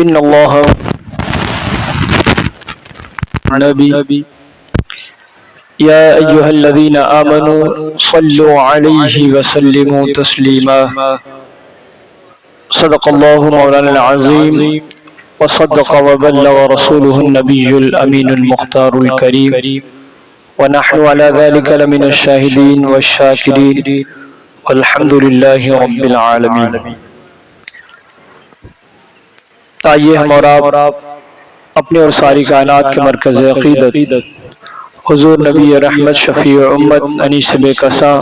إن الله نبي يا أيها الذين آمنوا صلوا عليه وسلموا تسليما صدق الله مولانا العظيم وصدق وبلغ رسوله النبي الأمين المختار الكريم ونحن على ذلك لمن الشاهدين والشاكرين والحمد لله رب العالمين. آئیے ہم اور آپ اپنے اور ساری کائنات کے مرکز عقیدت حضور نبی رحمت شفیع امت انیس بے کساں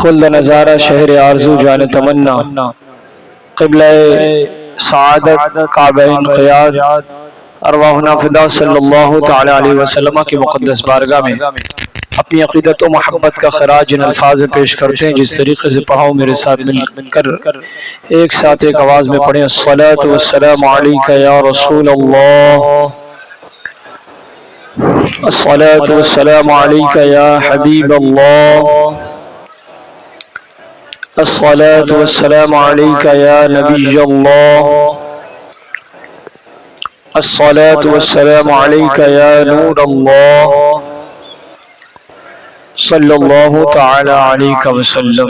خلد نظارہ شہر آرزو جان تمنا قبلہ سعادت کعبین قیاد ارواحنا فدا صلی اللہ تعالی علیہ وسلم کی مقدس بارگاہ میں اپنی عقیدت و محبت کا خراج ان الفاظ میں پیش کرتے ہیں جس طریقے سے پڑھاؤ میرے ساتھ مل کر ایک ساتھ ایک آواز میں پڑھیں. الصلاۃ والسلام علیک یا رسول اللہ، الصلاۃ والسلام علیک یا حبیب اللہ، الصلاۃ والسلام علیک یا نبی اللہ، الصلاۃ والسلام علیک یا نور اللہ صلی اللہ تعالی علیہ وسلم.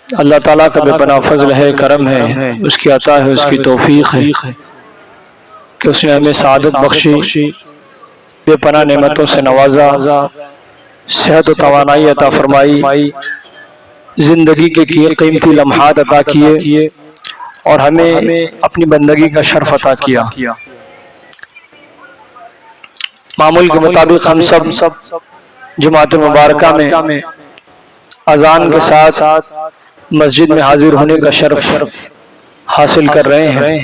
اللہ تعالیٰ کا بے پناہ فضل ہے، کرم ہے، اس کی عطا ہے، اس کی توفیق ہے کہ اس نے ہمیں سعادت بخشی، بے پناہ نعمتوں سے نوازا، صحت و توانائی عطا فرمائی، زندگی کے قیمتی لمحات عطا کیے اور ہمیں اپنی بندگی کا شرف عطا کیا. معمول کے مطابق ہم سب جماعت مبارکہ میں اذان کے ساتھ مسجد میں حاضر ہونے کا شرف حاصل کر رہے ہیں.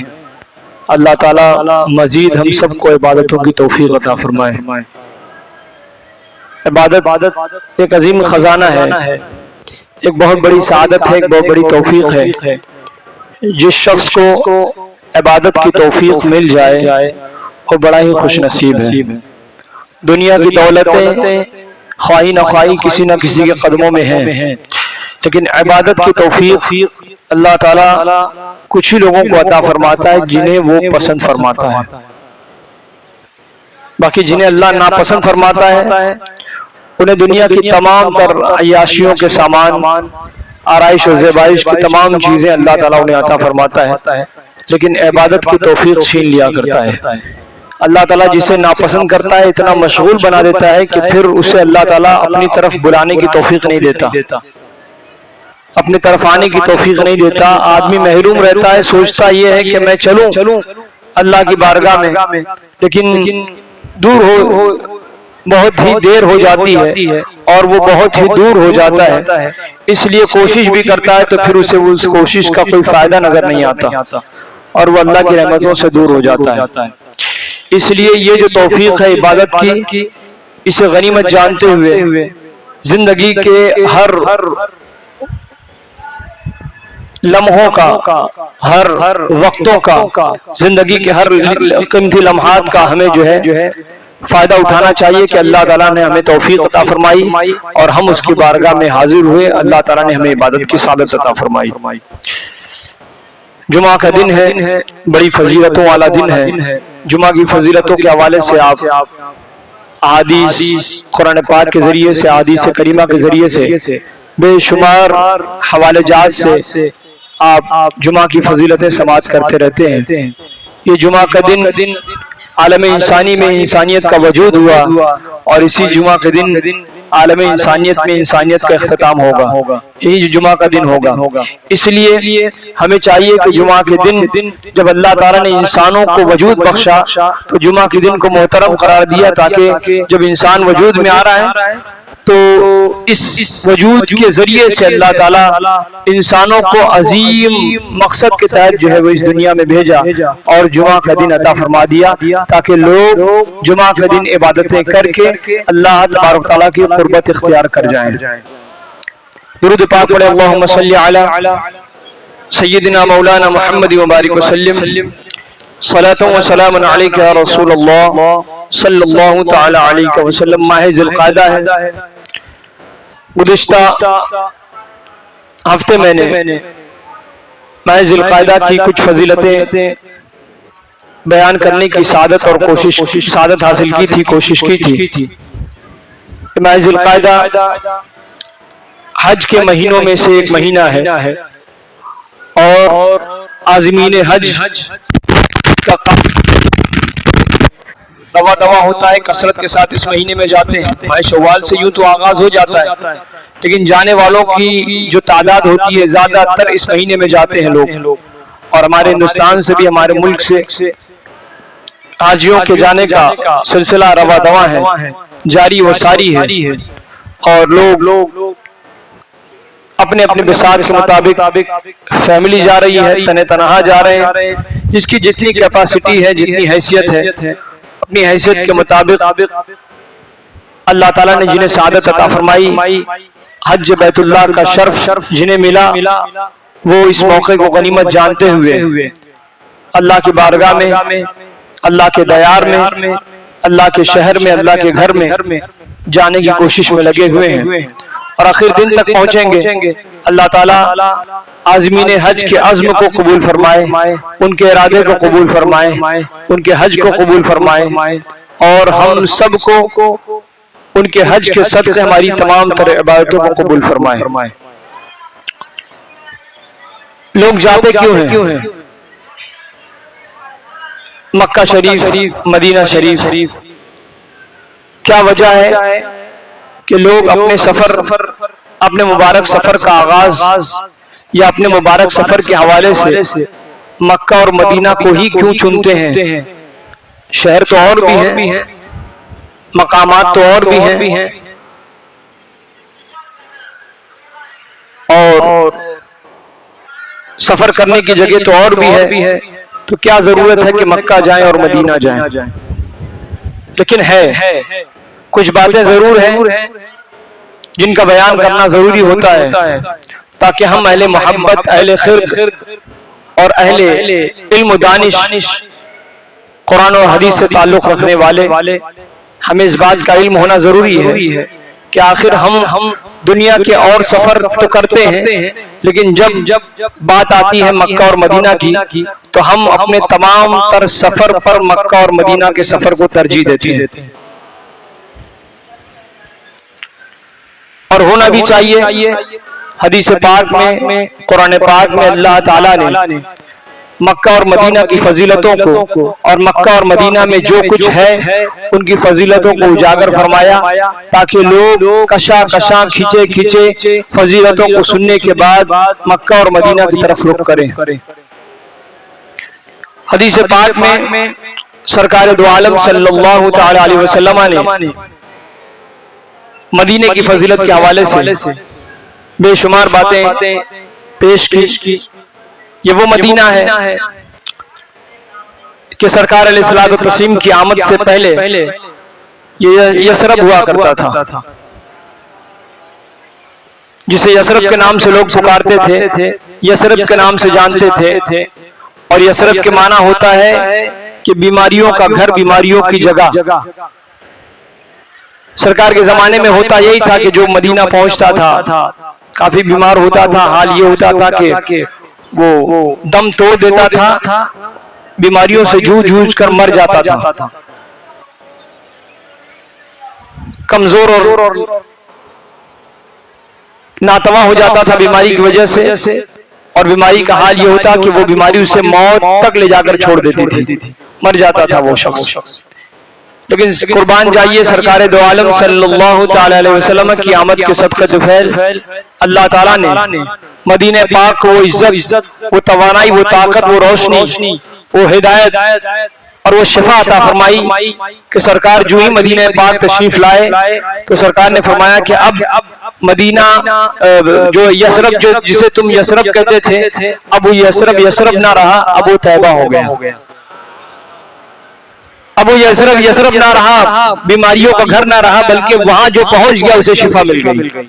اللہ تعالیٰ مزید ہم سب کو عبادتوں کی توفیق عطا فرمائے. عبادت ایک عظیم خزانہ ہے، ایک بہت بڑی سعادت ہے، ایک بہت بڑی توفیق ہے. جس شخص کو عبادت کی توفیق مل جائے وہ بڑا ہی خوش نصیب ہے. دنیا کی دولتیں خواہی نہ خواہی کسی نہ کسی کے قدموں میں ہیں، لیکن عبادت کی توفیق اللہ تعالیٰ کچھ ہی لوگوں کو عطا فرماتا ہے جنہیں وہ پسند فرماتا ہے. باقی جنہیں اللہ ناپسند فرماتا ہے انہیں دنیا کی تمام تر عیاشیوں کے سامان، آرائش و زیبائش کی تمام چیزیں اللہ تعالیٰ انہیں عطا فرماتا ہے، لیکن عبادت کی توفیق چھین لیا کرتا ہے. اللہ تعالیٰ جسے ناپسند کرتا ہے اتنا مشغول بنا دیتا ہے کہ پھر اسے اللہ تعالیٰ اپنی طرف بلانے کی توفیق نہیں دیتا، اپنی طرف آنے کی توفیق نہیں دیتا. آدمی محروم رہتا ہے، سوچتا یہ ہے کہ میں چلوں اللہ کی بارگاہ میں، لیکن دور ہو بہت ہی دیر ہو جاتی ہے اور وہ بہت ہی دور ہو جاتا ہے، اس لیے کوشش بھی کرتا ہے تو پھر اسے اس کوشش کا کوئی فائدہ نظر نہیں آتا اور وہ اللہ کی رحمتوں سے دور ہو جاتا ہے. اس لیے یہ جو توفیق ہے عبادت کی، اسے غنیمت جانتے ہوئے زندگی کے ہر لمحوں کا، ہر وقتوں کا، زندگی کے ہر قیمتی لمحات کا ہمیں جو ہے فائدہ اٹھانا چاہیے کہ اللہ تعالیٰ نے ہمیں توفیق عطا فرمائی اور ہم اس کی بارگاہ میں حاضر ہوئے. اللہ تعالیٰ نے ہمیں عبادت کی سعادت عطا فرمائی. جمعہ کا دن ہے، بڑی فضیلتوں والا دن ہے. جمعہ کی فضیلتوں کے حوالے سے آپ احادیث قرآن پاک کے ذریعے سے، احادیث کریمہ کے ذریعے سے، بے شمار حوالے جات سے آپ جمعہ کی فضیلتیں سماعت کرتے رہتے ہیں. یہ جمعہ کا دن عالم انسانی میں انسانیت کا وجود ہوا اور اسی جمعہ کے دن عالم انسانیت میں انسانیت کا اختتام ہوگا. یہی جمعہ کا دن ہوگا. اس لیے ہمیں چاہیے کہ جمعہ کے دن جب اللہ تعالیٰ نے انسانوں کو وجود بخشا تو جمعہ کے دن کو محترم قرار دیا تاکہ جب انسان وجود میں آ رہا ہے تو اس وجود کے ذریعے سے اللہ تعالیٰ انسانوں کو عظیم مقصد کے تحت جو ہے وہ اس دنیا میں بھیجا اور جمعہ کا دن عطا فرما دیا تاکہ لوگ جمعہ کا دن عبادتیں کر کے اللہ تبارک تعالیٰ کی قربت اختیار کر جائیں. درود پاک پڑھیں. اللہم صلی علی سیدنا مولانا محمد وبارک وسلم. صلاۃ و سلام علیک یا رسول اللہ صلی اللہ تعالی علیہ وسلم. ماہ ذی القعدہ ہے. گزشتہ ہفتے میں نے میں ذی القعدہ کی کچھ فضیلتیں بیان کرنے کی سعادت اور سعادت حاصل کی تھی، کوشش کی تھی کہ میں ذی القعدہ حج کے مہینوں میں سے ایک مہینہ ہے اور عازمین حج کا دوا ہوتا ہے، کثرت کے ساتھ اس مہینے میں جاتے ہیں۔ ماہ شوال سے یوں تو آغاز ہو جاتا ہے، لیکن جانے والوں کی جو تعداد ہوتی ہے زیادہ تر اس مہینے میں جاتے ہیں لوگ، اور ہمارے ہندوستان سے بھی، ہمارے ملک سے حاجیوں کے جانے کا سلسلہ روا دواں ہے، جاری و ساری ہے، اور لوگ اپنے اپنے بساط کے مطابق فیملی جا رہی ہے، تنہ تنہا جا رہے ہیں، جس کی جتنی کیپیسٹی ہے، جتنی حیثیت ہے، اپنی حیثیت کے مطابق اللہ تعالیٰ نے جنہیں سعادت عطا فرمائی، حج بیت اللہ کا شرف جنہیں ملا، وہ اس موقع کو غنیمت جانتے ہوئے اللہ کی بارگاہ میں، اللہ کے دیار میں، اللہ کے شہر میں، اللہ کے گھر میں جانے کی کوشش میں لگے ہوئے ہیں، اور آخر دن تک پہنچیں گے۔ اللہ تعالیٰ عازمین حج کے عزم کو قبول فرمائے، ان کے ارادے کو قبول فرمائے، ان کے حج کو قبول فرمائے، اور ہم سب کو ان کے حج کے صدقے ہماری تمام تر عبادتوں کو قبول فرمائے۔ لوگ جاتے کیوں ہیں؟ مکہ شریف، مدینہ شریف، کیا وجہ ہے کہ لوگ اپنے مبارک سفر کا آغاز یا اپنے مبارک سفر کے حوالے سے مکہ اور مدینہ کو ہی کیوں چنتے ہیں؟ شہر تو اور بھی ہیں، مقامات تو اور بھی ہیں، اور سفر کرنے کی جگہ تو اور بھی ہے، تو کیا ضرورت ہے کہ مکہ جائیں اور مدینہ جائیں؟ لیکن ہے کچھ باتیں ضرور ہیں جن کا بیان کرنا ضروری ہوتا ہے، تاکہ ہم اہل محبت، اہل خرد اور اہل علم و دانش، قرآن و حدیث سے تعلق رکھنے والے، ہمیں اس بات کا علم ہونا ضروری ہے کہ آخر ہم دنیا کے اور سفر تو کرتے ہیں، لیکن جب بات آتی ہے مکہ اور مدینہ کی تو ہم اپنے تمام تر سفر پر مکہ اور مدینہ کے سفر کو ترجیح دیتے ہیں، اور ہونا بھی چاہیے۔ حدیث پاک میں، قرآن پاک میں اللہ تعالیٰ نے مکہ اور مدینہ کی فضیلتوں کو اور مکہ اور مدینہ میں جو کچھ ہے ان کی فضیلتوں کو اجاگر فرمایا، تاکہ لوگ کشاں کھچے فضیلتوں کو سننے کے بعد مکہ اور مدینہ کی طرف رخ کریں۔ حدیث پاک میں سرکار دو عالم صلی اللہ تعالی علیہ وسلم نے مدینے کی فضیلت کے حوالے سے بے شمار باتیں پیش کی۔ یہ وہ مدینہ ہے کہ سرکار علیہ الصلوۃ والتسلیم کی آمد سے پہلے یہ یثرب ہوا کرتا تھا، جسے یثرب کے نام سے لوگ پکارتے تھے، یثرب کے نام سے جانتے تھے، اور یثرب کے معنی ہوتا ہے کہ بیماریوں کا گھر، بیماریوں کی جگہ۔ سرکار کے زمانے میں ہوتا یہی تھا کہ جو مدینہ پہنچتا تھا کافی بیمار ہوتا تھا، حال یہ ہوتا تھا کہ وہ دم توڑ دیتا تھا، بیماریوں سے جوجھ کر مر جاتا تھا، کمزور اور ناتواں ہو جاتا تھا بیماری کی وجہ سے، اور بیماری کا حال یہ ہوتا کہ وہ بیماری اسے موت تک لے جا کر چھوڑ دیتی تھی، مر جاتا تھا وہ شخص۔ لیکن قربان جائیے سرکار دو عالم صلی اللہ تعالی علیہ وسلم کی آمد کے صدقہ فعل اللہ تعالیٰ نے مدینہ پاک کو وہ عزت، وہ توانائی، وہ طاقت، وہ روشنی، وہ ہدایت اور وہ شفا عطا فرمائی کہ سرکار جو ہی مدینہ پاک تشریف لائے تو سرکار نے فرمایا کہ اب مدینہ جو یثرب، جسے تم یثرب کہتے تھے، اب وہ یثرب نہ رہا، اب وہ طیبہ ہو گیا۔ اب وہ یثرب نہ رہا، بیماریوں کا گھر نہ رہا، بلکہ وہاں جو پہنچ گیا اسے شفا مل گئی۔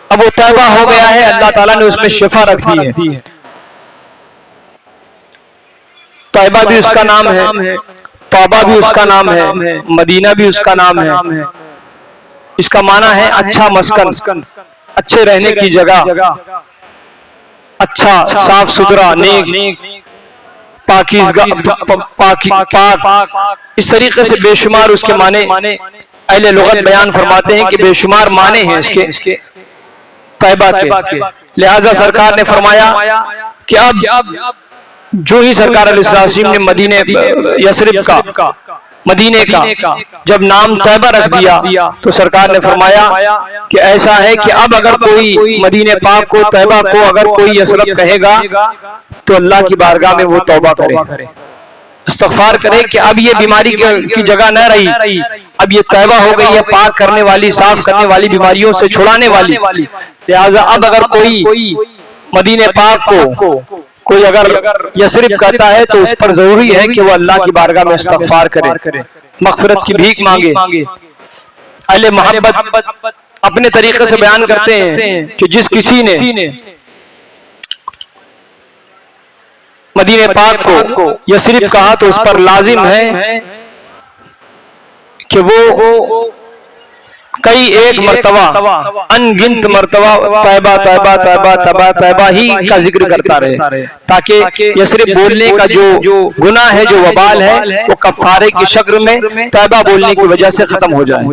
اب وہ طیبہ ہو گیا ہے، اللہ تعالیٰ نے اس میں شفا رکھ دی ہے۔ طیبہ بھی اس کا نام ہے، توبہ بھی اس کا نام ہے، مدینہ بھی اس کا نام ہے۔ اس کا معنی ہے اچھا مسکن، اچھے رہنے کی جگہ، اچھا صاف ستھرا نیک پاکیزگا پاک، اس طریقے سے بے شمار اس کے معنی اہل لغت بیان فرماتے ہیں کہ بے شمار معنی ہیں اس کے طیبہ کے. لہذا سرکار نے فرمایا کہ اب جو ہی سرکار علیہ السلام نے مدینہ یثرب کا مدینے کا جب نام طیبہ رکھ دیا تو سرکار نے فرمایا کہ ایسا ہے کہ اب اگر کوئی مدینہ پاک کو طیبہ کو اگر کوئی یثرب کہے گا تو اللہ کی بارگاہ میں وہ توبہ کرے، استغفار کرے کہ اب یہ بیماری کی جگہ نہ رہی، اب یہ طیبہ ہو گئی ہے، پاک کرنے والی، صاف کرنے والی، بیماریوں سے چھڑانے والی. لہذا اب اگر کوئی مدینہ پاک کو کوئی اگر یثرب کہتا ہے تو اس پر ضروری ہے کہ وہ اللہ کی بارگاہ میں استغفار کرے، مغفرت کی بھیک مانگے. اہل محبت اپنے طریقے سے بیان کرتے ہیں کہ جس کسی نے مدینہ پاک کو یثرب کہا تو اس پر لازم ہے کہ وہ کئی ایک مرتبہ ان گنت مرتبہ طیبہ طیبہ طیبہ طیبہ طیبہ ہی کا ذکر کرتا رہے، تاکہ یثرب بولنے کا جو گناہ ہے، جو وبال ہے، وہ کفارے کی شکل میں طیبہ بولنے کی وجہ سے ختم ہو جائے.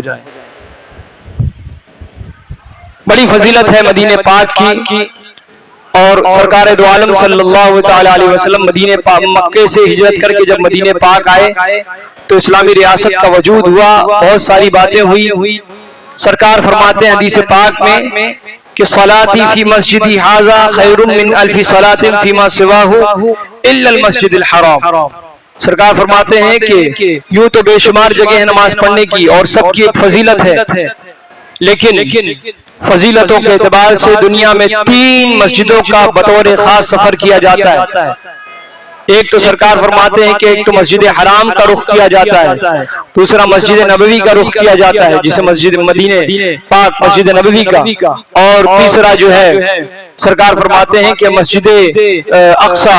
بڑی فضیلت ہے مدینہ پاک کی، اور سرکار دو عالم صلی اللہ تعالی علیہ وسلم مدینہ پاک مکے سے ہجرت کر کے جب مدینہ پاک آئے تو اسلامی ریاست کا وجود ہوا، بہت ساری باتیں ہوئی. سرکار فرماتے ہیں حدیث پاک میں کہ صلاتی فی مسجدی ھذا خیر من الف صلاۃ فیما سواہ الا المسجد الحرام. سرکار فرماتے ہیں کہ یوں تو بے شمار جگہ ہے نماز پڑھنے کی اور سب کی ایک فضیلت ہے، لیکن فضیلتوں کے اعتبار سے دنیا میں 3 مسجدوں کا بطور خاص سفر کیا جاتا ہے. ایک تو سرکار فرماتے ہیں کہ ایک تو مسجد حرام کا رخ کیا جاتا ہے، دوسرا مسجد نبوی کا رخ کیا جاتا ہے جسے مسجد مدینہ پاک مسجد نبوی کا، اور تیسرا جو ہے سرکار فرماتے ہیں کہ مسجد اقصی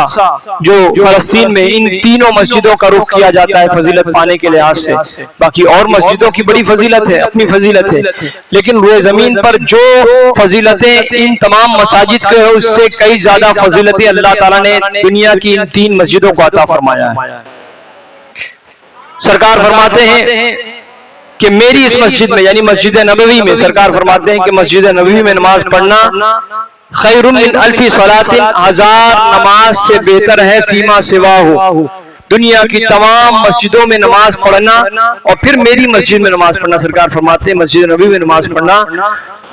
جو فلسطین میں، ان تینوں مسجدوں کا رخ کیا جاتا ہے فضیلت پانے کے لحاظ سے. باقی اور مسجدوں کی بڑی فضیلت ہے، اپنی فضیلت ہے، لیکن روئے زمین پر جو فضیلتیں ان تمام مساجد کے ہیں اس سے کئی زیادہ فضیلتیں اللہ تعالیٰ نے دنیا کی ان 3 مسجدوں کو عطا فرمایا ہے. سرکار فرماتے ہیں کہ میری اس مسجد میں یعنی مسجد نبوی میں، سرکار فرماتے ہیں کہ مسجد نبوی میں نماز پڑھنا خیر من الف صلاۃ، 1000 نماز سے بہتر ہے، فیما سواہ، دنیا کی تمام مسجدوں میں نماز پڑھنا اور پھر میری مسجد میں نماز پڑھنا. سرکار فرماتے ہیں مسجد نبوی میں نماز پڑھنا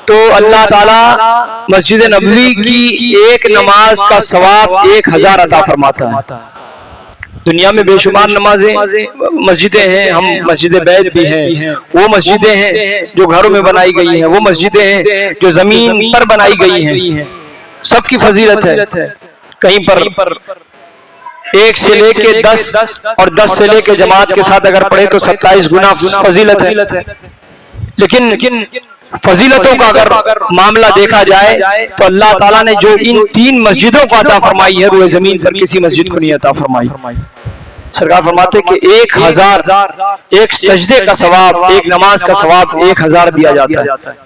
تو اللہ تعالیٰ مسجد نبوی کی ایک نماز کا ثواب 1000 عطا فرماتا ہے. دنیا میں بے شمار نمازیں مسجدیں ہیں، ہم مسجد بیت بھی ہیں، وہ مسجدیں ہیں جو گھروں میں بنائی گئی ہیں، وہ مسجدیں ہیں جو زمین پر بنائی گئی ہیں، سب کی فضیلت ہے. کہیں پر 1 سے لے کے 10 اور 10 سے لے کے جماعت کے ساتھ اگر پڑھے تو 27 گنا فضیلت ہے. لیکن فضیلتوں کا اگر معاملہ دیکھا جائے تو اللہ تعالیٰ نے جو ان 3 مسجدوں کو عطا فرمائی ہے روئے زمین پر کسی مسجد کو نہیں عطا فرمائی. سرکار فرماتے کہ 1000 ایک سجدے کا ثواب، ایک نماز کا ثواب 1000 دیا جاتا ہے.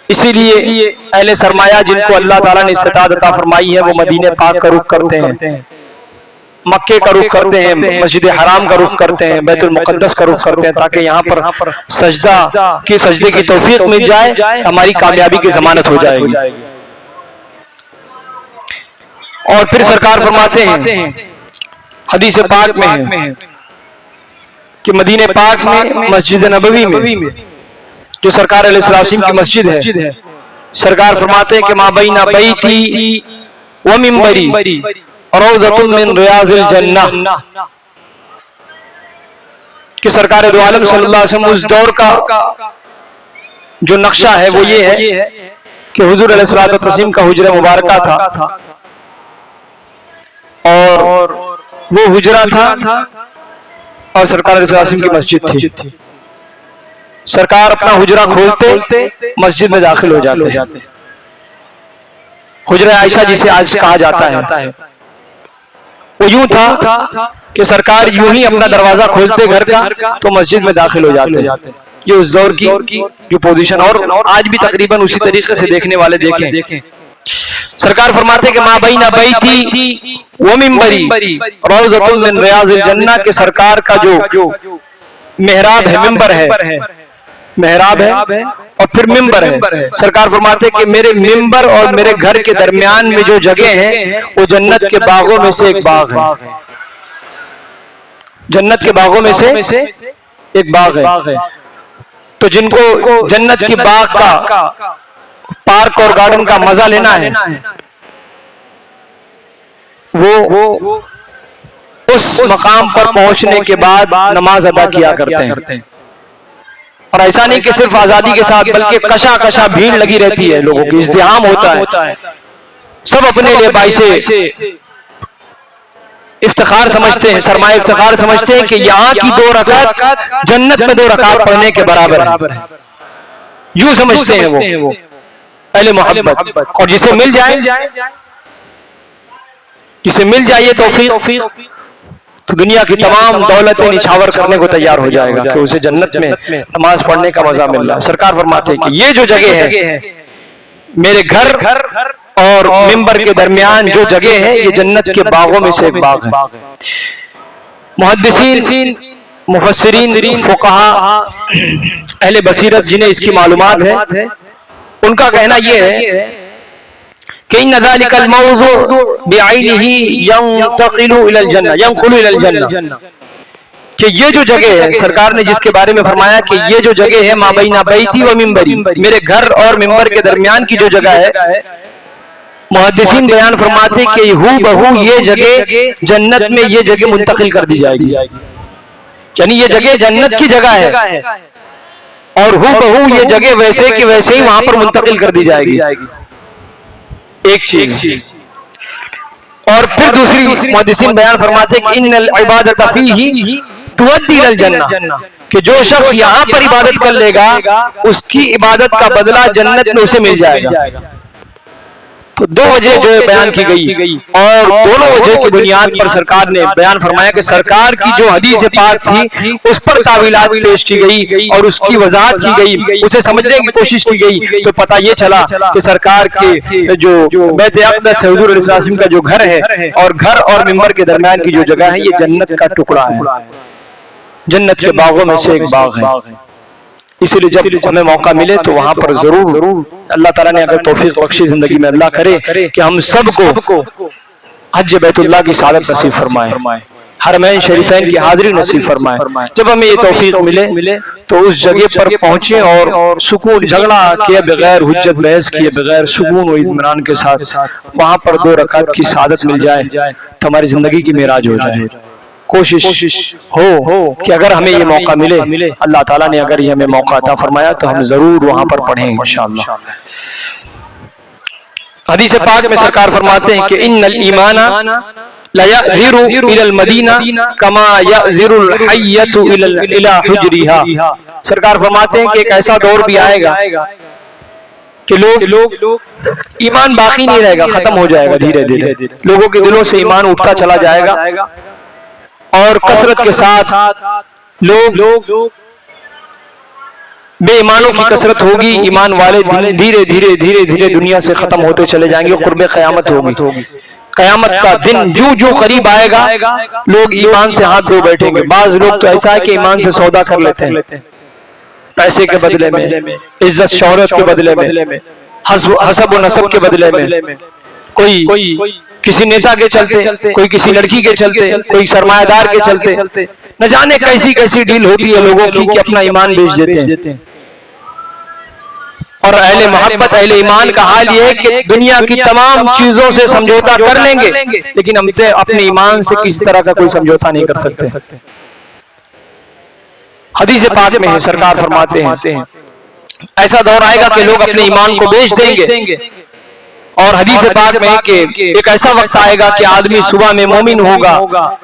اسی لیے اہل سرمایہ جن کو اللہ تعالیٰ نے استطاعت عطا فرمائی ہے وہ مدینہ پاک کا رخ کرتے ہیں، مکے کا رخ کرتے ہیں، مسجد حرام کا رخ کرتے ہیں، بیت المقدس کا رخ کرتے ہیں، تاکہ یہاں پر سجدے کی توفیق مل جائے، ہماری کامیابی کی ضمانت ہو جائے گی. اور پھر سرکار فرماتے ہیں حدیث پاک میں ہے کہ مدینہ پاک میں مسجد نبوی میں جو سرکار علیہ السلام کی مسجد ہے، سرکار فرماتے ہیں کہ ما بین بیتی و منبری روضۃ من ریاض الجنہ، کہ سرکار دو عالم صلی اللہ علیہ وسلم اس دور کا جو نقشہ ہے وہ یہ ہے کہ حضور علیہ الصلوۃ والتسلیم کا حجرہ مبارکہ تھا، اور وہ حجرہ تھا اور سرکار علیہ السلام کی مسجد تھی. سرکار اپنا حجرہ کھولتے مسجد میں داخل ہو جاتے. حجرہ عائشہ جسے آج کہا جاتا ہے، وہ یوں تھا کہ سرکار یوں ہی اپنا دروازہ کھولتے گھر کا تو مسجد میں داخل ہو جاتے. یہ اس دور کی جو پوزیشن، اور آج بھی تقریباً اسی طریقے سے دیکھنے والے دیکھیں سرکار فرماتے کہ ما بین بیتی و منبری روضۃ من ریاض الجنہ، کہ سرکار کا جو محراب ہے، ممبر ہے، محراب ہے اور پھر ممبر ہے، سرکار فرماتے کہ میرے ممبر اور میرے گھر کے درمیان میں جو جگہ ہے وہ جنت کے باغوں میں سے ایک باغ ہے، جنت کے باغوں میں سے ایک باغ ہے۔ تو جن کو جنت کی باغ کا، پارک اور گارڈن کا مزہ لینا ہے، وہ اس مقام پر پہنچنے کے بعد نماز ادا کیا کرتے ہیں، اور ایسا نہیں کہ صرف آزادی کے ساتھ، بلکہ کشا کشا بھیڑ لگی رہتی ہے، لوگوں کی ازدحام ہوتا ہے، سب اپنے لیے باعث افتخار سمجھتے ہیں، سرمایہ افتخار سمجھتے ہیں کہ یہاں کی 2 رکعت جنت میں 2 رکعت پڑھنے کے برابر ہے، یوں سمجھتے ہیں وہ اہل محبت۔ اور جسے مل جائے یہ توفیق، تو دنیا کی تمام دولتیں نچھاور کرنے کو تیار ہو جائے گا کہ اسے جنت میں نماز پڑھنے کا مزہ مل رہا ہے۔ سرکار فرماتے ہیں کہ یہ جو جگہ ہے، میرے گھر اور ممبر کے درمیان جو جگہ ہے، یہ جنت کے باغوں میں سے ایک باغ ہے۔ محدثین، مفسرین، فقہاء، اہل بصیرت جنہیں اس کی معلومات ہے، ان کا کہنا یہ ہے کہ ان ذلك الموضوع بعینہ ينتقل الى الجنہ، کہ یہ جو جگہ ہے، سرکار نے جس کے بارے میں فرمایا کہ یہ جو جگہ ہے ما بین بیتی و منبری، میرے گھر اور ممبر کے درمیان کی جو جگہ ہے، محدثین بیان فرماتے کہ ہو بہو یہ جگہ جنت میں یہ جگہ منتقل کر دی جائے گی، یعنی یہ جگہ جنت کی جگہ ہے اور ہو بہو یہ جگہ ویسے کہ ویسے ہی وہاں پر منتقل کر دی جائے گی، ایک چیز۔ اور پھر دوسری محدثین بیان فرماتے کہ ان العبادت فیہ تؤدی الی الجنہ، کہ جو شخص یہاں پر عبادت کر لے گا اس کی عبادت کا بدلہ جنت میں اسے مل جائے گا۔ تو 2 وجہ جو بیان کی گئی، اور دونوں وجہ کی بنیاد پر سرکار نے بیان فرمایا کہ سرکار کی جو حدیث پاک تھی اس پر تعویلات پیش کی گئی اور اس کی وضاحت کی گئی، اسے سمجھنے کی کوشش کی گئی، تو پتہ یہ چلا کہ سرکار کے جو بیت اقدس حضور علیہ السلام کا جو گھر ہے اور گھر اور ممبر کے درمیان کی جو جگہ ہے، یہ جنت کا ٹکڑا ہے، جنت کے باغوں میں سے ایک باغ ہے۔ اسی لیے جب ہمیں موقع ملے تو وہاں پر ضرور، اللہ تعالیٰ نے اگر توفیق بخشی زندگی میں، اللہ کرے کہ ہم سب کو حج بیت اللہ کی سعادت نصیب فرمائے، حرمین شریفین کی حاضری نصیب فرمائے۔ جب ہمیں یہ توفیق ملے تو اس جگہ پر پہنچیں اور سکون، جھگڑا کیے بغیر، حجت بحث کیے بغیر، سکون و اطمینان کے ساتھ وہاں پر 2 رکعت کی سعادت مل جائے تو ہماری زندگی کی معراج ہو جائے۔ کوشش ہو کہ اگر ہمیں یہ موقع ملے، اللہ تعالیٰ نے اگر یہ ہمیں موقع عطا فرمایا تو ہم ضرور وہاں پر پڑھیں انشاءاللہ۔ حدیث پاک میں سرکار فرماتے ہیں کہ ان الایمان لا یعذر الى المدینہ کما یعذر الحیۃ الى حجرها، سرکار فرماتے ہیں کہ ایک ایسا دور بھی آئے گا کہ لوگ ایمان باقی نہیں رہے گا، ختم ہو جائے گا، دھیرے دھیرے لوگوں کے دلوں سے ایمان اٹھتا چلا جائے گا، اور کثرت کے ساتھ لوگ بے ایمانوں کی کثرت ہوگی، ایمان والے دھیرے دھیرے دنیا سے ختم ہوتے چلے جائیں گے، قرب قیامت ہوگی۔ قیامت کا دن جو قریب آئے گا، لوگ ایمان سے ہاتھ دھو بیٹھیں گے۔ بعض لوگ تو ایسا ہے کہ ایمان سے سودا کر لیتے ہیں، پیسے کے بدلے میں، عزت شہرت کے بدلے میں، حسب و نسب کے بدلے میں، کوئی کسی نیتا کے چلتے، کوئی کسی لڑکی کے چلتے، کوئی سرمایہ دار کے چلتے، نہ جانے کیسی ڈیل ہوتی ہے لوگوں کی کہ اپنا ایمان بیچ دیتے ہیں۔ اور اہل محبت، اہل ایمان کا حال یہ ہے کہ دنیا کی تمام چیزوں سے سمجھوتا کر لیں گے، لیکن ہم اپنے ایمان سے کسی طرح کا کوئی سمجھوتا نہیں کر سکتے۔ حدیث پاک میں سرکار فرماتے ہیں ایسا دور آئے گا کہ لوگ اپنے ایمان کو بیچ دیں گے، اور حدیث پاک میں کہ ایک ایسا وقت آئے گا کہ آدمی صبح میں مومن ہوگا،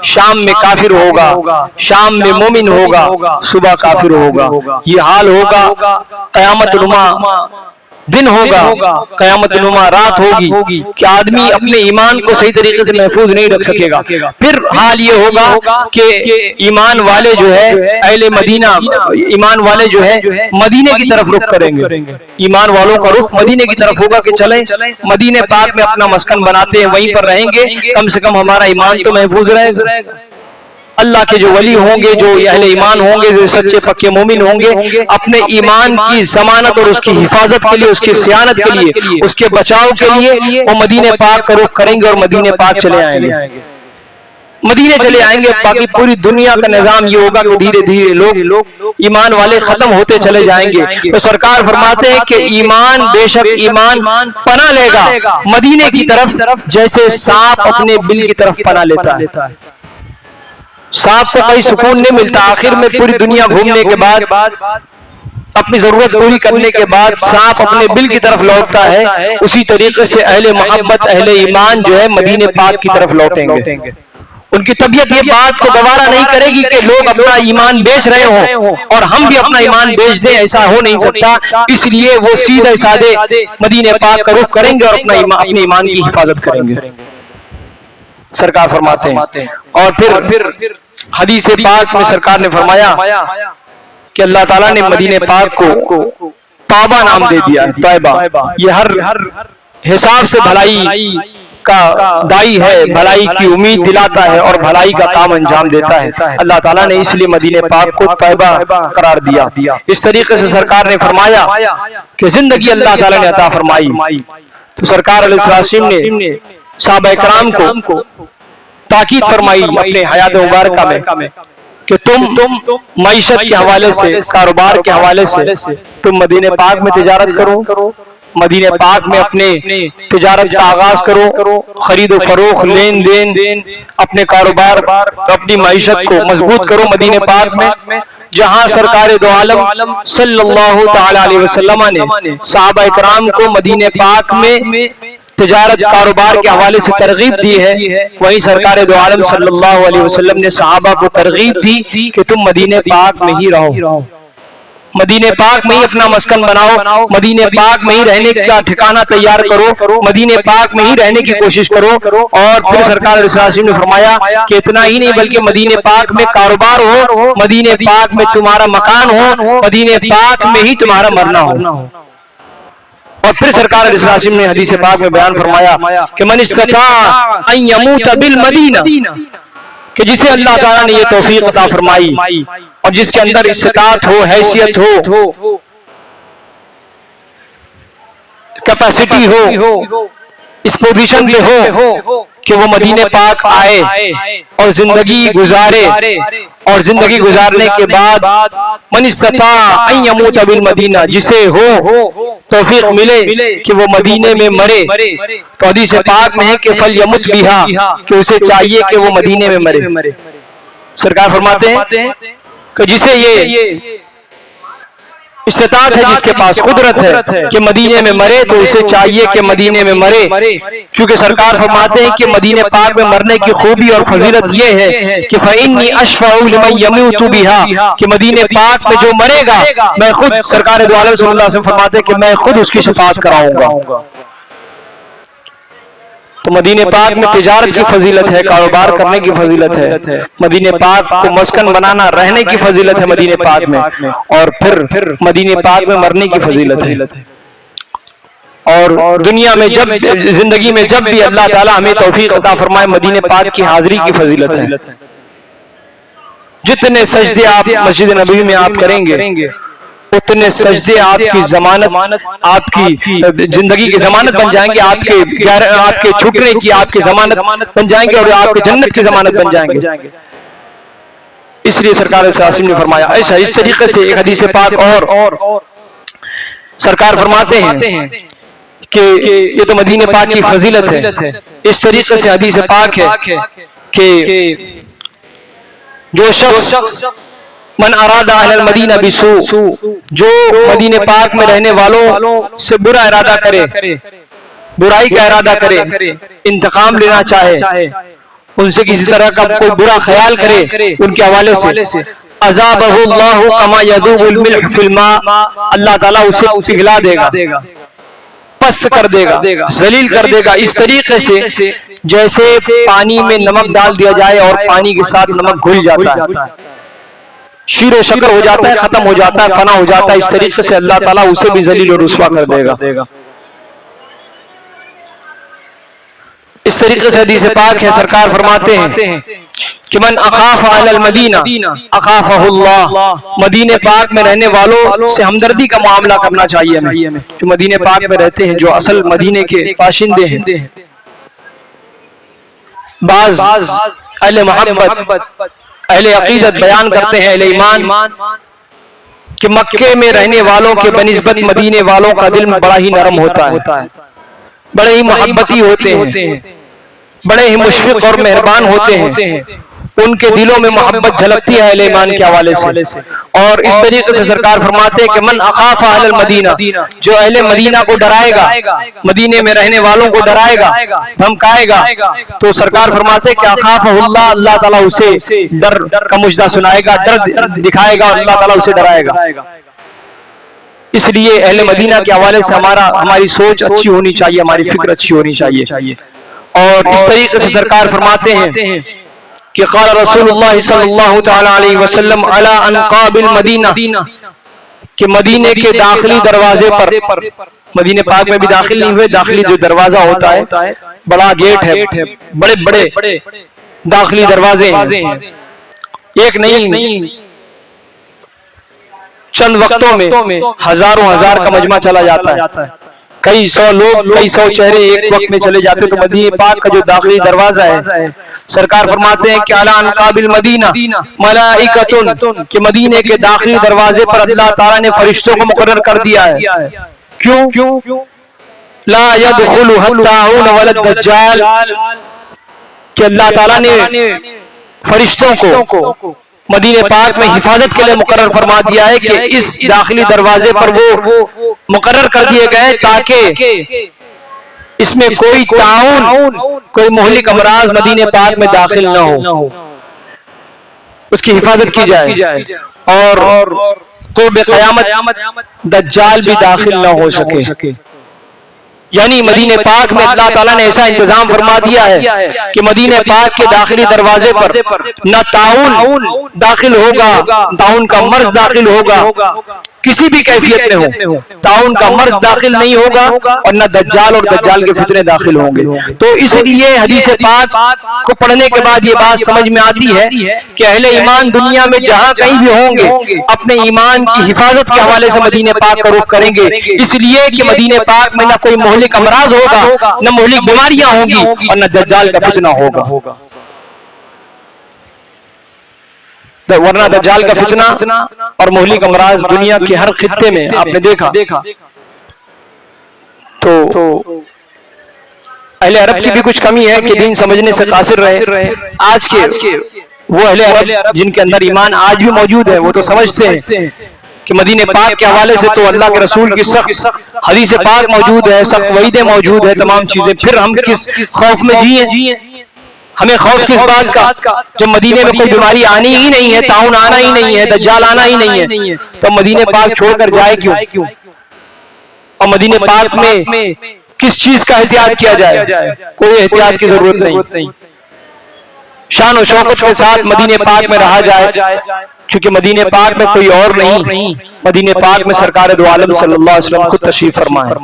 شام میں کافر ہوگا، شام میں مومن ہوگا، صبح کافر ہوگا۔ یہ حال ہوگا قیامت نما دن ہوگا، قیامت نما رات ہوگی کہ آدمی اپنے ایمان کو صحیح طریقے سے محفوظ نہیں رکھ سکے گا. پھر حال یہ ہوگا کہ ایمان والے جو ہے اہل مدینہ، ایمان والے جو ہے مدینے کی طرف رخ کریں گے. ایمان والوں کا رخ مدینے کی طرف ہوگا کہ چلیں مدینے پاک میں اپنا مسکن بناتے ہیں، وہیں پر رہیں گے، کم سے کم ہمارا ایمان تو محفوظ رہے گا. اللہ کے جو ولی ہوں گے، جو اہل ایمان ہوں گے، جو سچے پکے مومن ہوں گے، اپنے ایمان کی ضمانت اور اس کی حفاظت کے لیے، اس کی صیانت کے لیے، اس کے بچاؤ کے لیے وہ مدینے پاک کا رخ کریں گے اور مدینے پاک چلے آئیں گے. مدینے چلے آئیں گے. باقی پوری دنیا کا نظام یہ ہوگا کہ دھیرے دھیرے لوگ ایمان والے ختم ہوتے چلے جائیں گے. تو سرکار فرماتے ہیں کہ ایمان، بے شک ایمان پناہ لے گا مدینے کی طرف جیسے سانپ اپنے بل کی طرف پناہ لیتا ہے. سانپ سے کوئی سکون نہیں ملتا. آخر میں پوری دنیا گھومنے کے بعد، اپنی ضرورت پوری کرنے کے بعد سانپ اپنے بل کی طرف لوٹتا ہے. اسی طریقے سے اہل محبت، اہل ایمان جو ہے مدینے پاک کی طرف لوٹیں گے. ان کی طبیعت یہ بات کو گوارا نہیں کرے گی کہ لوگ اپنا ایمان بیچ رہے ہوں اور ہم بھی اپنا ایمان بیچ دیں. ایسا ہو نہیں سکتا. اس لیے وہ سیدھے سادے مدینے پاک کا رخ کریں گے اور اپنے ایمان کی حفاظت کریں گے. سرکار فرماتے ہیں. اور پھر حدیث پاک میں سرکار نے فرمایا کہ اللہ تعالیٰ نے مدینے پاک کو طیبہ نام دے دیا ہے. طیبہ یہ ہر حساب سے بھلائی کا دائی ہے، بھلائی کی امید دلاتا ہے اور بھلائی کا کام انجام دیتا ہے. اللہ تعالیٰ نے اس لیے مدینے پاک کو طیبہ قرار دیا. اس طریقے سے سرکار نے فرمایا کہ زندگی اللہ تعالیٰ نے عطا فرمائی. تو سرکار علیہ السلام نے صحابہ کرام کو تاکید فرمائی اپنے حیات مبارکہ میں کہ تم معیشت کے حوالے سے، کاروبار کے حوالے سے تم مدینے پاک میں تجارت کرو، مدینے پاک میں اپنے تجارت کا آغاز کرو، خرید و فروخت، لین دین، اپنے کاروبار، اپنی معیشت کو مضبوط کرو مدینے پاک میں، جہاں سرکار دو عالم صلی اللہ تعالی علیہ وسلم نے صحابہ کرام کو مدینے پاک میں تجارت کاروبار کے حوالے سے ترغیب دی ہے، وہیں سرکار دو عالم صلی اللہ علیہ وسلم نے صحابہ کو ترغیب دی کہ تم مدینے پاک میں ہی رہو، مدینے پاک میں ہی اپنا مسکن بناؤ، مدینے پاک میں ہی رہنے کا ٹھکانہ تیار کرو، مدینے پاک میں ہی رہنے کی کوشش کرو. اور پھر سرکار علیہ السلام نے فرمایا کہ اتنا ہی نہیں بلکہ مدینے پاک میں کاروبار ہو، مدینے پاک میں تمہارا مکان ہو، مدینے پاک میں ہی تمہارا مرنا ہو. اور پھر سرکار علیہ السلام نے حدیث پاک میں بیان فرمایا کہ من استطاع ان یموت بالمدینہ، کہ جسے اللہ تعالیٰ نے یہ توفیق عطا فرمائی اور جس کے اندر استطاعت ہو، حیثیت ہو، کیپیسٹی ہو، اس پوزیشن پہ ہو کہ وہ مدینے پاک آئے اور زندگی گزارے، اور زندگی گزارنے کے بعد من استطاع ان یموت بالمدینہ، جسے ہو توفیق ملے کہ وہ مدینے میں مرے، تو حدیث پاک میں ہے کہ فلیمت بہا، کہ اسے چاہیے کہ وہ مدینے میں مرے. سرکار فرماتے ہیں کہ جسے یہ استطاعت ہے، جس کے پاس قدرت ہے کہ مدینے میں مرے، تو اسے چاہیے کہ مدینے میں مرے. کیونکہ سرکار فرماتے ہیں کہ مدینے پاک میں مرنے کی خوبی اور فضیلت یہ ہے کہ فإنی اشفع لمن یموت بها، کہ مدینے پاک میں جو مرے گا میں خود، سرکار دو عالم صلی اللہ علیہ وسلم فرماتے ہیں کہ میں خود اس کی شفاعت کراؤں گا. تو مدینے پاک میں تجارت کی فضیلت ہے، کاروبار کرنے کی فضیلت ہے، مدینے پاک کو مسکن بنانا، رہنے کی فضیلت ہے مدینے پاک میں، اور پھر مدینے پاک میں مرنے کی فضیلت ہے. اور دنیا میں جب، زندگی میں جب بھی اللہ تعالیٰ ہمیں توفیق عطا فرمائے، مدینے پاک کی حاضری کی فضیلت ہے. جتنے سجدے آپ مسجد نبوی میں آپ کریں گے، اتنے سجدے آپ کی ضمانت، آپ کی زندگی کی ضمانت بن جائیں گے، آپ کے چھوٹنے کی آپ کی ضمانت بن جائیں گے، اور آپ کی جنت کی ضمانت بن جائیں گے. اس لیے سرکار صلی اللہ علیہ وسلم نے فرمایا ایسا. اس طریقے سے ایک حدیث پاک اور سرکار فرماتے ہیں کہ یہ تو مدینے پاک کی فضیلت ہے. اس طریقے سے حدیث پاک ہے کہ جو شخص من اراد اہل المدینہ بسوء، جو مدینے پاک میں رہنے والوں سے برا ارادہ کرے، برائی کا ارادہ کرے، انتقام لینا چاہے، ان سے کسی طرح کا کوئی برا خیال کرے ان کے حوالے سے، عذابہ اللہ کما یذوب الملح فی الماء، اللہ تعالیٰ اسے پگھلا دے گا پست کر دے گا، ذلیل کر دے گا، اس طریقے سے جیسے پانی میں نمک ڈال دیا جائے اور پانی کے ساتھ نمک گھل جاتا ہے، شیر و شکر ہو جاتا ہے، ختم ہو جاتا ہے، فنا ہو جاتا ہے، اس طریقے سے اللہ تعالیٰ اسے بھی ذلیل و رسوا کر دے گا۔ اس طریقے سے حدیث پاک ہے، سرکار فرماتے ہیں کہ من اخاف علی المدینہ اخافہ اللہ، مدینہ پاک میں رہنے والوں سے ہمدردی کا معاملہ کرنا چاہیے ہمیں، جو مدینہ پاک میں رہتے ہیں، جو اصل مدینہ کے باشندے ہیں۔ بعض اہل محبت، اہل عقیدت بیان کرتے ہیں، اہل ایمان، کہ مکے میں رہنے والوں کے بنسبت مدینہ والوں کا دل بڑا ہی نرم ہوتا ہے، بڑے ہی محبتی ہوتے ہیں، بڑے ہی مشفق اور مہربان ہوتے ہیں، ان کے دلوں میں محبت جھلکتی ہے اہل ایمان کے حوالے سے۔ اور اس طریقے سے سرکار فرماتے ہیں کہ من اخاف اہل المدینہ، جو اہل مدینہ کو ڈرائے گا، مدینے میں رہنے والوں کو ڈرائے گا، دھمکائے گا، تو سرکار فرماتے ہیں کہ اخافہ اللہ، اللہ تعالیٰ اسے ڈر کا مجدہ سنائے گا، ڈر دکھائے گا، اور اللہ تعالیٰ اسے ڈرائے گا۔ اس لیے اہل مدینہ کے حوالے سے ہماری سوچ اچھی ہونی چاہیے، ہماری فکر اچھی ہونی چاہیے۔ اور اس طریقے سے سرکار فرماتے ہیں کہ قال رسول اللہ صلی اللہ تعالی علیہ وسلم علی انقاب المدینہ، کہ مدینے کے داخلی دروازے پر، مدینہ پاک میں بھی داخل نہیں ہوئے، داخلی جو دروازہ ہوتا ہے، بڑا گیٹ ہے، بڑے بڑے داخلی دروازے ہیں، ایک نہیں، چند وقتوں میں ہزاروں ہزار کا مجمع چلا جاتا ہے، کئی سو لوگ، کئی سو چہرے ایک وقت میں چلے جاتے، تو مدینہ پاک کا جو داخلی دروازہ ہے، سرکار فرماتے ہیں کہ علی انقاب المدینہ ملائکۃ، کہ مدینے کے داخلی دروازے پر اللہ تعالیٰ نے فرشتوں کو مقرر کر دیا ہے۔ کیوں؟ لا يدخل الطاعون ولا الدجال، کہ اللہ تعالیٰ نے فرشتوں کو مدینہ پاک میں حفاظت کے لیے مقرر فرما دیا ہے، کہ اس داخلی دروازے پر وہ مقرر کر دیے گئے تاکہ اس میں کوئی تعاون، کوئی مہلک امراض مدینہ پاک میں داخل نہ ہو، اس کی حفاظت کی جائے، اور قرب قیامت دجال بھی داخل نہ ہو سکے۔ یعنی مدینہ پاک میں اللہ تعالیٰ نے ایسا انتظام فرما دیا ہے کہ مدینہ پاک کے داخلی دروازے پر نہ تعاون داخل ہوگا، تعاون کا مرض داخل ہوگا، کسی بھی کیفیت میں ہو، تعاون کا مرض داخل نہیں ہوگا، اور نہ دجال اور دجال کے فتنے داخل ہوں گے۔ تو اس لیے حدیث پاک کو پڑھنے کے بعد یہ بات سمجھ میں آتی ہے کہ اہل ایمان دنیا میں جہاں کہیں بھی ہوں گے، اپنے ایمان کی حفاظت کے حوالے سے مدینہ پاک کا رخ کریں گے، اس لیے کہ مدینہ پاک میں نہ کوئی مہلک امراض ہوگا، نہ مہلک بیماریاں ہوں گی، اور نہ دجال کا فتنہ ہوگا، ورنہ دجال کا فتنہ اور مہلک امراض دنیا کے ہر خطے میں آپ نے دیکھا۔ تو اہل عرب کی بھی کچھ کمی ہے کہ دین سمجھنے سے قاصر رہے۔ آج کے وہ اہل عرب جن کے اندر ایمان آج بھی موجود ہے، وہ تو سمجھتے ہیں کہ مدینہ پاک کے حوالے سے تو اللہ کے رسول کی سخت حدیث پاک موجود ہے، سخت وعیدیں موجود ہے، تمام چیزیں، پھر ہم کس خوف میں جیئیں؟ ہمیں خوف کس بات کا جب مدینے میں کوئی بیماری آنی ہی نہیں ہے، تعاون آنا ہی نہیں ہے، دجال آنا ہی نہیں ہے، تو مدینے پاک چھوڑ کر جائے کیوں؟ اور مدینے پاک میں کس چیز کا احتیاط کیا جائے؟ کوئی احتیاط کی ضرورت نہیں، شان و شوکت کے ساتھ مدینے پاک میں رہا جائے، کیونکہ مدینے پاک میں کوئی اور نہیں، مدینے پاک میں سرکار دو عالم صلی اللہ علیہ وسلم خود تشریف فرما ہے۔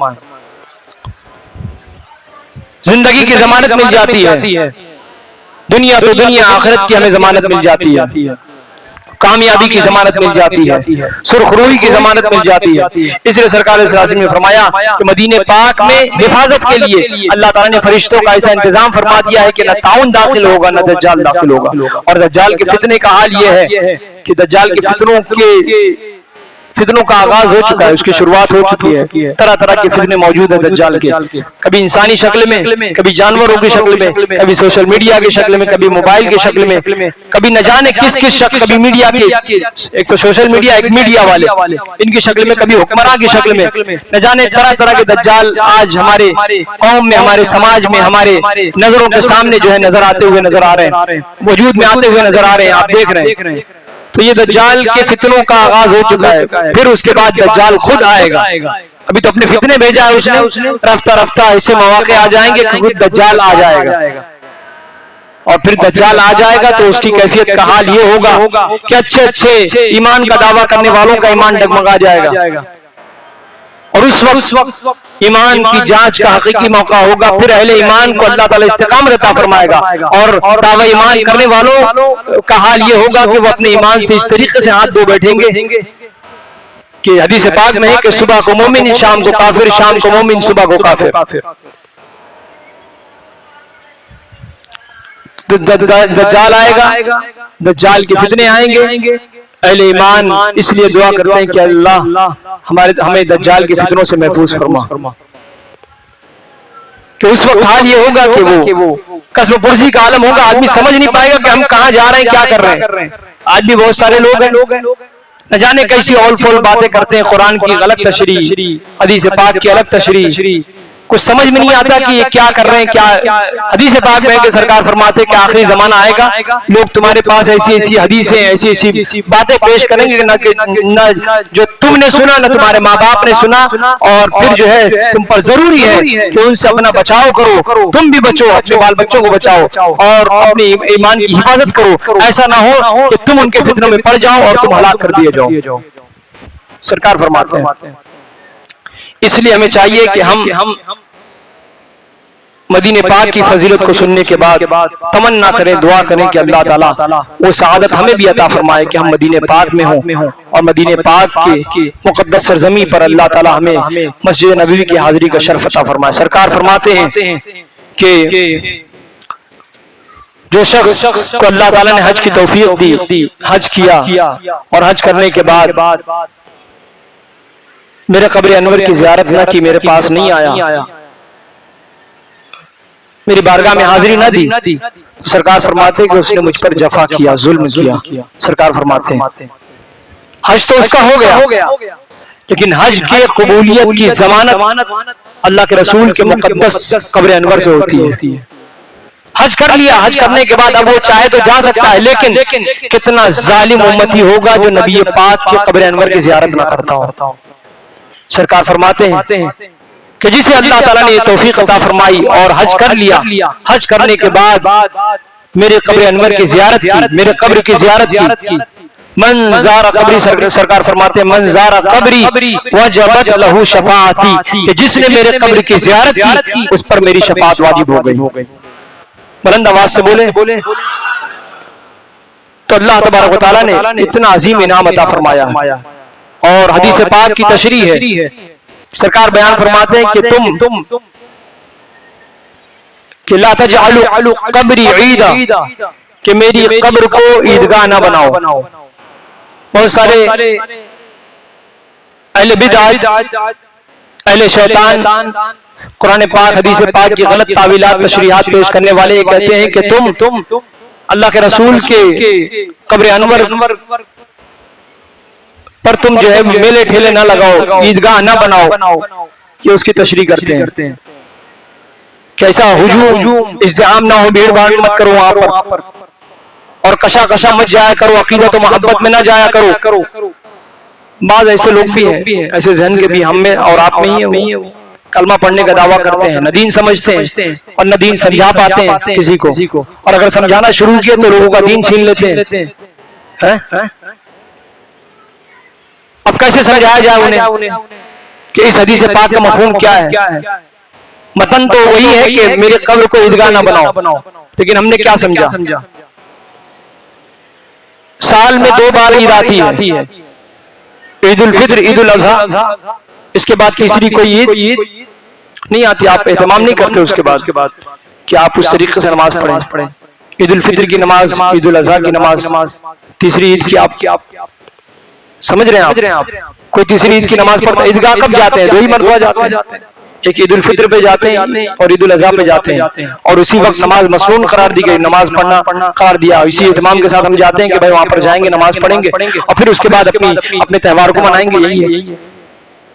زندگی کی ضمانت مل جاتی ہے، دنیا تو دنیا، آخرت کی ہمیں ضمانت مل جاتی ہے، کامیابی کی ضمانت مل جاتی ہے، سرخروئی کی ضمانت مل جاتی ہے۔ اس لیے سرکار صلی اللہ علیہ وسلم نے فرمایا کہ مدینہ پاک میں حفاظت کے لیے اللہ تعالیٰ نے فرشتوں کا ایسا انتظام فرما دیا ہے کہ نہ تعاون داخل ہوگا، نہ دجال داخل ہوگا۔ اور دجال کے فتنے کا حال یہ ہے کہ دجال کے فتنوں کا آغاز ہو چکا ہے، اس کی شروعات ہو چکی ہے، طرح طرح کے فتنے موجود ہیں دجال کے، کبھی انسانی شکل میں، کبھی جانوروں کی شکل میں، کبھی سوشل میڈیا کی شکل میں، کبھی موبائل کی شکل میں، کبھی نہ جانے کس شکل، کبھی میڈیا کی، ایک تو سوشل میڈیا، ایک میڈیا والے ان کی شکل میں، کبھی حکمراں کی شکل میں، نہ جانے طرح طرح کے دجال آج ہمارے قوم میں، ہمارے سماج میں، ہمارے نظروں کے سامنے جو ہے نظر آتے ہوئے نظر آ رہے ہیں، وجود میں آتے ہوئے نظر آ رہے ہیں، آپ دیکھ رہے ہیں۔ تو یہ دجال کے فتنوں کا آغاز ہو چکا ہے، پھر اس کے بعد دجال خود آئے گا، ابھی تو اپنے فتنے بھیجا ہے اس نے، رفتہ رفتہ ایسے مواقع آ جائیں گے کہ خود دجال آ جائے گا، اور پھر دجال آ جائے گا تو اس کی کیفیت کا حال یہ ہوگا کہ اچھے اچھے ایمان کا دعویٰ کرنے والوں کا ایمان ڈگمگا جائے گا، اور اس وقت ایمان کی جانچ کا حقیقی موقع ہوگا. پھر اہل ایمان کو اللہ تعالیٰ استقامت عطا فرمائے گا، اور دعوی ایمان کرنے والوں کا حال یہ ہوگا کہ وہ اپنے ایمان سے اس طریقے سے ہاتھ دھو بیٹھیں گے کہ حدیث پاک میں ہے کہ صبح کو مومن شام کو کافر، شام کو مومن صبح کو کافر. دجال آئے گا، دجال کے فتنے آئیں گے. اہل ایمان اس لیے دعا کرتے ہیں کہ اللہ ہمیں دجال کے فتنوں سے محفوظ فرما، کہ اس وقت حال یہ ہوگا کہ وہ قسم پرسی کا عالم ہوگا. آدمی سمجھ نہیں پائے گا کہ ہم کہاں جا رہے ہیں، کیا کر رہے ہیں. آج بھی بہت سارے لوگ ہیں نہ جانے کیسی اول فول باتیں کرتے ہیں، قرآن کی غلط تشریح، حدیث پاک کی الگ تشریح، کچھ سمجھ میں نہیں آتا کہ یہ کیا کر رہے ہیں. کیا حدیث پاک میں کہ سرکار فرماتے کہ آخری زمانہ آئے گا، لوگ تمہارے پاس ایسی ایسی حدیثیں، ایسی ایسی باتیں پیش کریں گے نہ جو تم نے سنا نہ تمہارے ماں باپ نے سنا، اور پھر جو ہے تم پر ضروری ہے کہ ان سے اپنا بچاؤ کرو، تم بھی بچو، اپنے بال بچوں کو بچاؤ اور اپنے ایمان کی حفاظت کرو. ایسا نہ ہو کہ تم ان کے فتنوں میں پڑ جاؤ اور تم ہلاک کر دیے جاؤ. سرکار فرماتے ہیں اس لیے ہمیں چاہیے کہ ہم مدینے پاک کی فضیلت کو سننے کے بعد تمنا کریں، دعا کریں کہ اللہ تعالیٰ وہ سعادت ہمیں بھی عطا فرمائے کہ ہم مدینے پاک میں ہوں، اور مدینے پاک کے مقدس سرزمین پر اللہ تعالیٰ ہمیں مسجد نبوی کی حاضری کا شرف عطا فرمائے. سرکار فرماتے ہیں کہ جو شخص کو اللہ تعالیٰ نے حج کی توفیق دی، حج کیا، اور حج کرنے کے بعد میرے قبر انور کی زیارت نہ کی، میرے پاس نہیں آیا، میری بارگاہ میں حاضری نہ دی، سرکار فرماتے ہیں کہ اس نے مجھ پر جفا کیا، ظلم کیا. سرکار فرماتے ہیں حج تو اس کا ہو گیا، لیکن حج کے قبولیت کی ضمانت اللہ کے رسول کے مقدس قبر انور سے ہوتی ہے. حج کر لیا، حج کرنے کے بعد اب وہ چاہے تو جا سکتا ہے، لیکن کتنا ظالم امتی ہوگا جو نبی پاک کے قبر انور کی زیارت نہ کرتا ہو. سرکار فرماتے ہیں کہ جسے اللہ تعالیٰ نے یہ توفیق عطا فرمائی اور حج کر لیا، حج کرنے کے بعد میرے قبر انور کی زیارت کی، میرے قبر کی زیارت کی، من زار قبری، سرکار فرماتے ہیں من زار قبری وجبت لہو شفاعتی، کہ جس نے میرے قبر کی زیارت کی اس پر میری شفاعت واجب ہو گئی. بلند آواز سے بولیں. تو اللہ تبارک و تعالیٰ نے اتنا عظیم انعام عطا فرمایا، اور حدیث پاک کی تشریح ہے. سرکار بیان فرماتے ہیں کہ تم کہ لا تجعلوا قبری عیدا، کہ میری قبر کو عیدگاہ نہ بناؤ. بہت سارے اہل بدعت، اہل شیطان قرآن پاک حدیث پاک کی غلط تعویلات تشریحات پیش کرنے والے کہتے ہیں کہ تم اللہ کے رسول کے قبر انور پر تم جو ہے میلے ٹھیلے نہ لگاؤ، عیدگاہ نہ بناؤ. یہ اس کی تشریح کرتے ہیں کہ ایسا ہجوم ازدحام نہ ہو، بھیڑ بھاڑ مت کرو وہاں پر، اور کشا مت جایا کرو، عقیدت و محبت میں نہ جایا کرو. بعض ایسے لوگ بھی ہیں، ایسے ذہن کے بھی ہم میں اور آپ میں ہی ہیں، کلمہ پڑھنے کا دعویٰ کرتے ہیں، نہ دین سمجھتے ہیں اور نہ دین سمجھا پاتے ہیں کسی کو، اور اگر سمجھانا شروع کیے تو لوگوں کا دین چھین لیتے ہیں. اب کیسے سمجھایا جائے انہیں کہ اس حدیث پاک کا مفہوم کیا ہے؟ متن تو وہی ہے کہ میرے قبر کو عیدگاہ نہ بناؤ، لیکن ہم نے کیا سمجھا؟ سال میں 2 بار عید آتی ہے، عید الفطر، عید الاضحیٰ، اس کے بعد تیسری کوئی عید نہیں آتی. آپ اہتمام نہیں کرتے اس کے بعد کہ آپ اس طریقے سے نماز پڑھیں. عید الفطر کی نماز، عید الاضحیٰ کی نماز، تیسری عید کی آپ سمجھ رہے ہیں آپ کوئی تیسری عید کی نماز پڑھتا ہے. عیدگاہ کب جاتے ہیں؟ 2 ہی مرتبہ جاتے ہیں، ایک عید الفطر پہ جاتے ہیں اور عید الاضحیٰ پہ جاتے ہیں، اور اسی وقت نماز مسنون قرار دی گئی، نماز پڑھنا قرار دیا. اسی اہتمام کے ساتھ ہم جاتے ہیں کہ بھائی وہاں پر جائیں گے، نماز پڑھیں گے، اور پھر اس کے بعد اپنے تہوار کو منائیں گے. یہی ہے.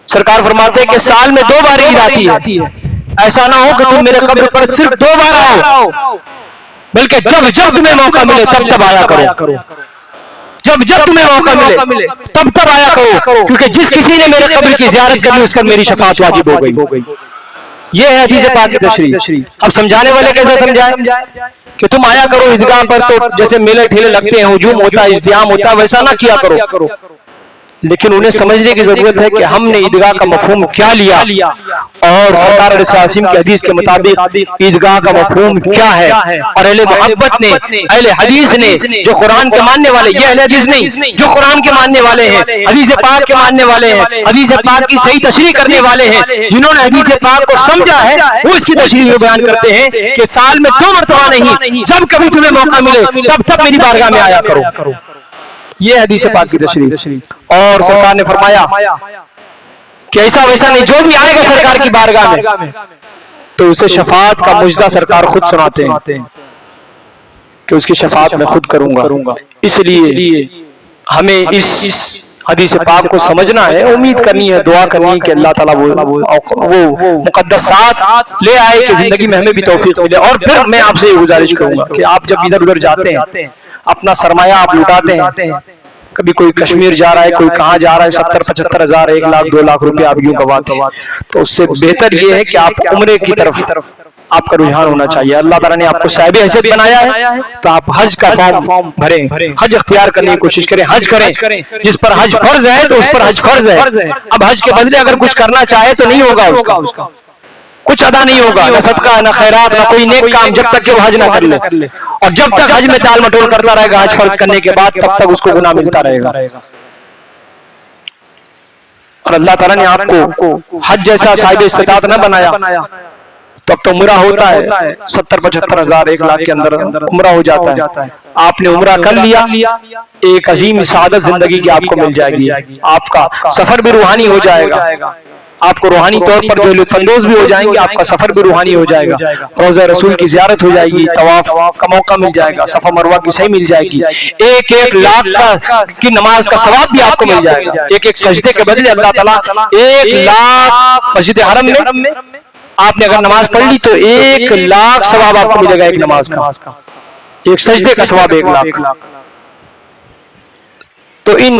سرکار فرماتے ہیں کہ سال میں 2 بار عید آتی ہے، ایسا نہ ہو کہ تم میرے قبر پر صرف 2 بار آؤ، بلکہ جب تمہیں موقع ملے تب آیا کرو. جب جب تمہیں موقع ملے تب تب آیا کرو، کیونکہ جس کسی نے میرے قبر کی زیارت کرنی اس پر میری شفاعت واجب ہو گئی۔ یہ ہے حدیث پاک کی تشریح۔ اب سمجھانے والے کیسے سمجھائیں کہ تم آیا کرو عیدگاہ پر، تو جیسے میلے ٹھیلے لگتے ہیں، ہجوم ہوتا ہے، ازدحام ہوتا ہے، ویسا نہ کیا کرو۔ لیکن انہیں سمجھنے کی ضرورت ہے کہ ہم نے عیدگاہ کا مفہوم کیا لیا، اور سرکار علیہ السلام کی حدیث کے مطابق عیدگاہ کا مفہوم کیا ہے۔ اور اہل محبت نے، اہل حدیث نے، جو قرآن کے ماننے والے، یہ اہل حدیث نہیں، جو قرآن کے ماننے والے ہیں، حدیث پاک کے ماننے والے ہیں، حدیث پاک کی صحیح تشریح کرنے والے ہیں، جنہوں نے حدیث پاک کو سمجھا ہے، وہ اس کی تشریح میں بیان کرتے ہیں کہ سال میں 2 مرتبہ نہیں، جب کبھی تمہیں موقع ملے تب تب میری بارگاہ میں آیا کرو۔ یہ حدیث پاک کی تشریح۔ اور سرکار نے فرمایا کہ ایسا ویسا نہیں، جو بھی آئے گا سرکار کی بارگاہ میں تو اسے شفاعت کا مجزہ سرکار خود سناتے ہیں کہ اس کی شفاعت میں خود کروں گا۔ اس لیے ہمیں اس حدیث پاک کو سمجھنا ہے، امید کرنی ہے، دعا کرنی ہے کہ اللہ تعالیٰ وہ مقدس ساتھ لے آئے کہ زندگی میں ہمیں بھی توفیق ملے۔ اور پھر میں آپ سے یہ گزارش کروں گا کہ آپ جب ادھر ادھر جاتے ہیں، اپنا سرمایہ آپ لٹاتے ہیں، کبھی کوئی کشمیر جا رہا ہے، کوئی کہاں جا رہا ہے، 70-75 ہزار، 1 لاکھ 2 لاکھ روپے آپ یوں گواتے ہیں، تو اس سے بہتر یہ ہے کہ آپ عمرے کی طرف آپ کا رجحان ہونا چاہیے۔ اللہ تعالیٰ نے آپ کو صاحب حیثیت بنایا ہے تو آپ حج کا فارم بھریں، حج اختیار کرنے کی کوشش کریں، حج کریں۔ جس پر حج فرض ہے تو اس پر حج فرض ہے۔ اب حج کے بدلے اگر کچھ کرنا چاہے تو نہیں ہوگا، اس کا کچھ ادا نہیں ہوگا، نہ صدقہ، نہ خیرات، نہ کوئی نیک کام، جب تک کہ وہ حج نہ کر لے۔ اور جب تک حج میں ٹال مٹول کرتا رہے گا حج فرض کرنے کے بعد، تب تک اس کو گناہ ملتا رہے گا۔ اور اللہ تعالیٰ نے آپ کو حج جیسا صاحب استطاعت نہ بنایا، تو اب تو عمرہ ہوتا ہے 70-75 ہزار، 1 لاکھ کے اندر عمرہ ہو جاتا ہے۔ آپ نے عمرہ کر لیا، ایک عظیم سعادت زندگی کی آپ کو مل جائے گی، آپ کا سفر بھی روحانی ہو جائے گا، آپ کو روحانی طور پر جو لطف اندوز بھی ہو جائیں گے، آپ کا سفر بھی روحانی ہو جائے گا، روضہ رسول کی زیارت ہو جائے گی، طواف کا موقع مل جائے گا، صفا مروہ کی صحیح مل جائے گی، 1 لاکھ کی نماز کا ثواب بھی آپ کو مل جائے گا۔ ایک سجدے کے بدلے اللہ تعالیٰ 1 لاکھ، مسجد حرم میں آپ نے اگر نماز پڑھ لی تو 1 لاکھ ثواب آپ کو ملے گا، ایک نماز کا، ایک سجدے کا ثواب 1 لاکھ۔ تو ان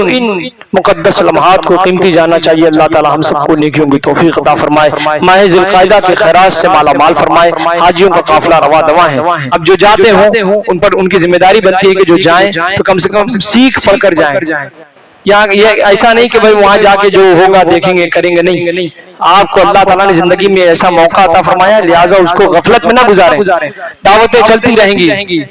مقدس لمحات کو قیمتی جاننا چاہیے۔ اللہ تعالی ہم سب کو نیکیوں کی توفیق عطا فرمائے، ماہ ذی القعدہ کے خیرات سے مالا مال فرمائے، حاجیوں کا قافلہ روا دواں ہے۔ اب جو جاتے ہوں ان پر ان کی ذمہ داری بنتی ہے کہ جو جائیں تو کم سے کم سیکھ پڑھ کر جائیں۔ یہاں یہ ایسا نہیں کہ بھائی وہاں جا کے جو ہوگا دیکھیں گے کریں گے، نہیں، آپ کو اللہ تعالیٰ نے زندگی میں ایسا موقع عطا فرمایا، لہٰذا اس کو غفلت میں نہ گزاریں۔ دعوتیں چلتی رہیں گی،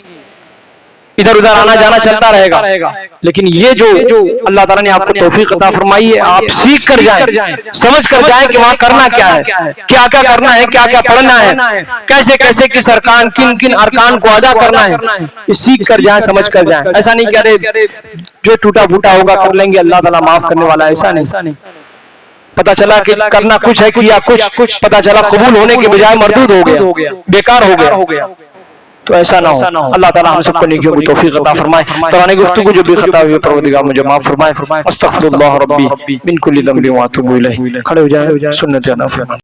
ادھر ادھر آنا جانا چلتا رہے گا، لیکن یہ جو اللہ تعالیٰ نے آپ کو توفیق عطا فرمائی ہے، آپ سیکھ کر جائیں، سمجھ کر جائیں کہ وہاں کرنا کیا ہے، کیا کیا کرنا ہے، کیا کیا پڑھنا ہے، کیسے کیسے کس ارکان، کن ارکان کو ادا کرنا ہے، یہ سیکھ کر جائیں، سمجھ کر جائیں۔ ایسا نہیں کہ ارے جو ٹوٹا پھوٹا ہوگا کر لیں گے، اللہ تعالیٰ معاف کرنے والا ہے، ایسا نہیں۔ پتا چلا کہ کرنا کچھ ہے، کیا کچھ، پتا چلا قبول ہونے کے بجائے مردود ہو گیا، بیکار ہو گیا، تو ایسا نہ ہو۔ اللہ تعالیٰ ہم سب کو نیکیوں کی توفیق عطا فرمائے۔ قرآن گفتگو جو بھی خطا ہوئی پروردگار مجھے معاف فرمائے۔ استغفر اللہ ربی من کل ذنب واتوب الیہ۔ کھڑے ہو جائیں، سنت ادا فرمائیں۔